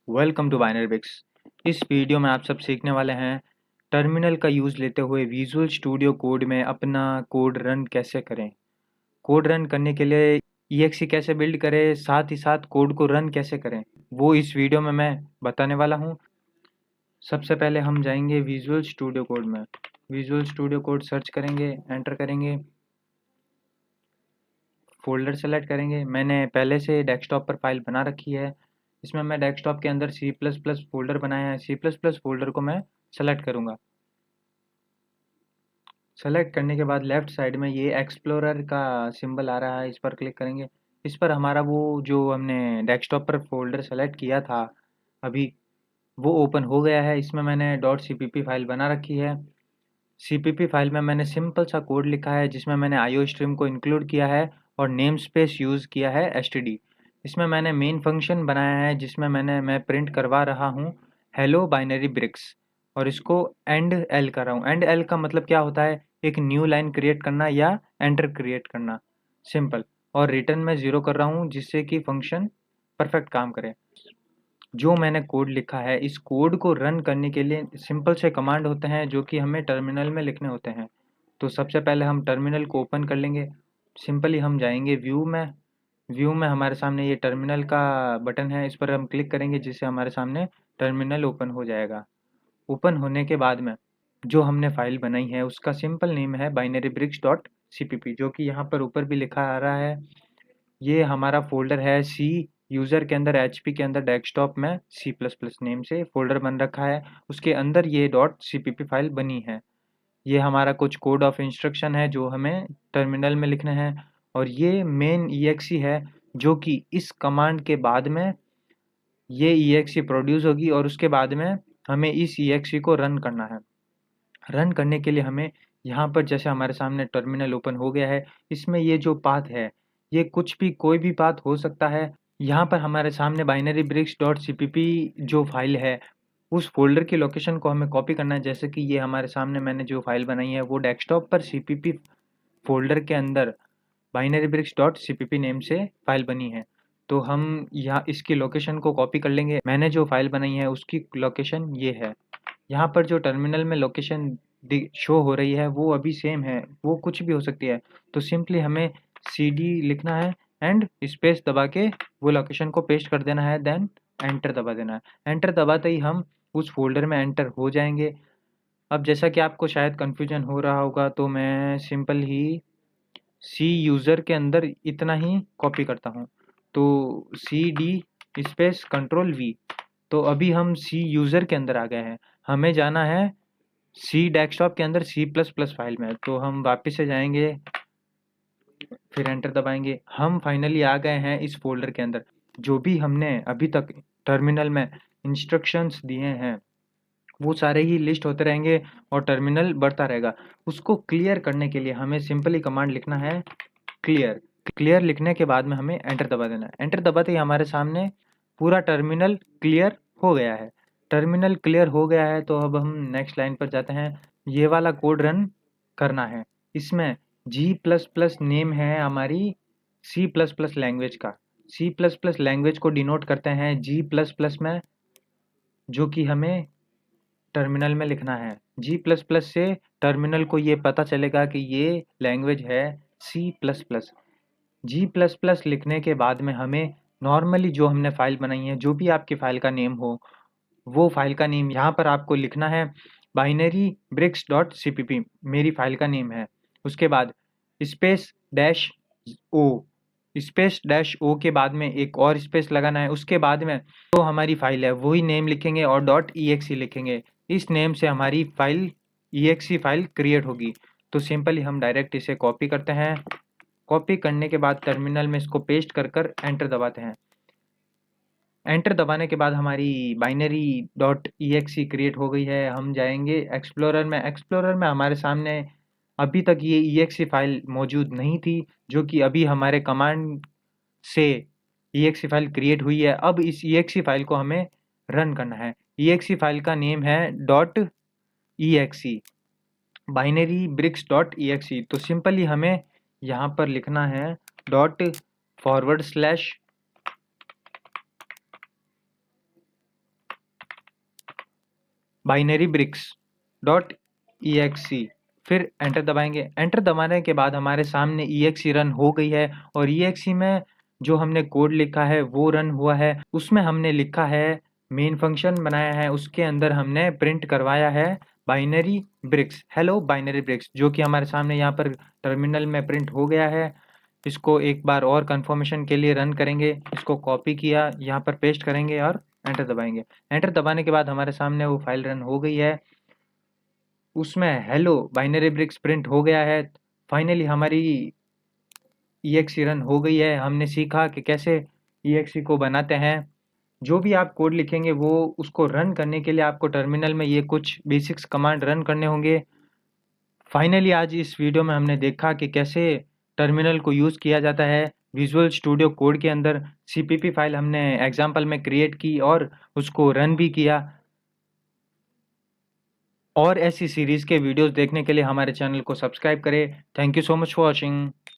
Welcome to Binary Bricks. इस video में आप सब सीखने वाले हैं टर्मिनल का यूज़ लेते हुए विजुअल स्टूडियो कोड में अपना कोड रन कैसे करें। कोड रन करने के लिए EXE कैसे बिल्ड करें, साथ ही साथ कोड को रन कैसे करें, वो इस वीडियो में मैं बताने वाला हूँ। सबसे पहले हम जाएंगे विजुअल स्टूडियो कोड में। विजुअल स्टूडियो कोड सर्च करेंगे, एंटर करेंगे, फोल्डर सेलेक्ट करेंगे। मैंने पहले से डेस्कटॉप पर फाइल बना रखी है। इसमें मैं डेस्कटॉप के अंदर C++ फोल्डर बनाया है। C++ फोल्डर को मैं सेलेक्ट करूँगा। सेलेक्ट करने के बाद लेफ़्ट साइड में ये एक्सप्लोरर का सिंबल आ रहा है, इस पर क्लिक करेंगे। इस पर हमारा वो जो हमने डेस्कटॉप पर फोल्डर सेलेक्ट किया था अभी, वो ओपन हो गया है। इसमें मैंने .cpp फाइल बना रखी है। CPP फाइल में मैंने सिंपल सा कोड लिखा है जिसमें मैंने IO स्ट्रीम को इंक्लूड किया है और नेम स्पेस यूज़ किया है std। इसमें मैंने मेन फंक्शन बनाया है जिसमें मैं प्रिंट करवा रहा हूँ हेलो बाइनरी ब्रिक्स, और इसको एंड एल कर रहा हूँ। एंड एल का मतलब क्या होता है, एक न्यू लाइन क्रिएट करना या एंटर क्रिएट करना, सिंपल। और रिटर्न में 0 कर रहा हूँ जिससे कि फंक्शन परफेक्ट काम करे। जो मैंने कोड लिखा है, इस कोड को रन करने के लिए सिंपल से कमांड होते हैं जो कि हमें टर्मिनल में लिखने होते हैं। तो सबसे पहले हम टर्मिनल को ओपन कर लेंगे। सिंपली हम जाएंगे व्यू में। व्यू में हमारे सामने ये टर्मिनल का बटन है, इस पर हम क्लिक करेंगे जिससे हमारे सामने टर्मिनल ओपन हो जाएगा। ओपन होने के बाद में जो हमने फाइल बनाई है उसका सिंपल नेम है binarybricks.cpp, जो कि यहाँ पर ऊपर भी लिखा आ रहा है। ये हमारा फ़ोल्डर है सी यूज़र के अंदर, HP के अंदर डेस्कटॉप में C++ नेम से फ़ोल्डर बन रखा है। उसके अंदर ये .cpp फाइल बनी है। ये हमारा कुछ कोड ऑफ इंस्ट्रक्शन है जो हमें टर्मिनल में लिखने हैं। और ये मेन EXE है जो कि इस कमांड के बाद में ये EXE प्रोड्यूस होगी और उसके बाद में हमें इस EXE को रन करना है। रन करने के लिए हमें यहाँ पर जैसे हमारे सामने टर्मिनल ओपन हो गया है, इसमें ये जो पाथ है, ये कुछ भी कोई भी पाथ हो सकता है। यहाँ पर हमारे सामने binarybricks.cpp जो फाइल है, उस फोल्डर की लोकेशन को हमें कॉपी करना है। जैसे कि ये हमारे सामने मैंने जो फाइल बनाई है वो डेस्कटॉप पर CPP फोल्डर के अंदर binarybricks.cpp नेम से फाइल बनी है। तो हम यहाँ इसकी लोकेशन को कॉपी कर लेंगे। मैंने जो फाइल बनाई है उसकी लोकेशन ये है। यहाँ पर जो टर्मिनल में लोकेशन शो हो रही है वो अभी सेम है, वो कुछ भी हो सकती है। तो सिंपली हमें CD लिखना है एंड स्पेस दबा के वो लोकेशन को पेस्ट कर देना है, देन एंटर दबा देना है। एंटर दबाते ही हम उस फोल्डर में एंटर हो जाएंगे। अब जैसा कि आपको शायद कन्फ्यूजन हो रहा होगा, तो मैं सिंपल ही C यूज़र के अंदर इतना ही कॉपी करता हूँ। तो CD स्पेस Ctrl+V। तो अभी हम C यूज़र के अंदर आ गए हैं। हमें जाना है C डेस्कटॉप के अंदर C++ फाइल में। तो हम वापस से जाएंगे, फिर एंटर दबाएंगे। हम फाइनली आ गए हैं इस फोल्डर के अंदर। जो भी हमने अभी तक टर्मिनल में इंस्ट्रक्शंस दिए हैं वो सारे ही लिस्ट होते रहेंगे और टर्मिनल बढ़ता रहेगा। उसको क्लियर करने के लिए हमें सिंपली कमांड लिखना है क्लियर। क्लियर लिखने के बाद में हमें एंटर दबा देना है। एंटर दबाते ही हमारे सामने पूरा टर्मिनल क्लियर हो गया है। टर्मिनल क्लियर हो गया है तो अब हम नेक्स्ट लाइन पर जाते हैं। ये वाला कोड रन करना है। इसमें G++ नेम है हमारी C++ लैंग्वेज का। C++ लैंग्वेज को डिनोट करते हैं G++ में, जो कि हमें टर्मिनल में लिखना है। G++ से टर्मिनल को ये पता चलेगा कि ये लैंग्वेज है C++। G++ लिखने के बाद में हमें नॉर्मली जो हमने फाइल बनाई है, जो भी आपकी फाइल का नेम हो, वो फाइल का नेम यहाँ पर आपको लिखना है binarybricks.cpp मेरी फाइल का नेम है। उसके बाद space dash o, space dash o के बाद में एक और स्पेस लगाना है। उसके बाद में जो हमारी फाइल है वही नेम लिखेंगे और .exe लिखेंगे। इस नेम से हमारी फाइल exe फाइल क्रिएट होगी। तो सिंपली हम डायरेक्ट इसे कॉपी करते हैं। कॉपी करने के बाद टर्मिनल में इसको पेस्ट कर कर एंटर दबाते हैं। एंटर दबाने के बाद हमारी binary.exe क्रिएट हो गई है। हम जाएंगे एक्सप्लोरर में। एक्सप्लोरर में हमारे सामने अभी तक ये exe फाइल मौजूद नहीं थी, जो कि अभी हमारे कमांड से exe फाइल क्रिएट हुई है। अब इस exe फाइल को हमें रन करना है। exe फाइल का नेम है .exe, binarybricks.exe। तो सिंपली हमें यहाँ पर लिखना है ./ बाइनरी ब्रिक्स डॉट EXE, फिर एंटर दबाएंगे। एंटर दबाने के बाद हमारे सामने EXE रन हो गई है और EXE में जो हमने कोड लिखा है वो रन हुआ है। उसमें हमने लिखा है, मेन फंक्शन बनाया है, उसके अंदर हमने प्रिंट करवाया है Binary Bricks, hello Binary Bricks, जो कि हमारे सामने यहाँ पर टर्मिनल में प्रिंट हो गया है। इसको एक बार और कंफर्मेशन के लिए रन करेंगे। इसको कॉपी किया, यहाँ पर पेस्ट करेंगे और एंटर दबाएंगे। एंटर दबाने के बाद हमारे सामने वो फाइल रन हो गई है, उसमें हेलो बाइनरी ब्रिक्स प्रिंट हो गया है। फाइनली हमारी EXE रन हो गई है। हमने सीखा कि कैसे EXE को बनाते हैं। जो भी आप कोड लिखेंगे वो उसको रन करने के लिए आपको टर्मिनल में ये कुछ बेसिक्स कमांड रन करने होंगे। फाइनली आज इस वीडियो में हमने देखा कि कैसे टर्मिनल को यूज़ किया जाता है विजुअल स्टूडियो कोड के अंदर। CPP फाइल हमने एग्जाम्पल में क्रिएट की और उसको रन भी किया। और ऐसी सीरीज़ के वीडियोस देखने के लिए हमारे चैनल को सब्सक्राइब करें। Thank you so much for watching.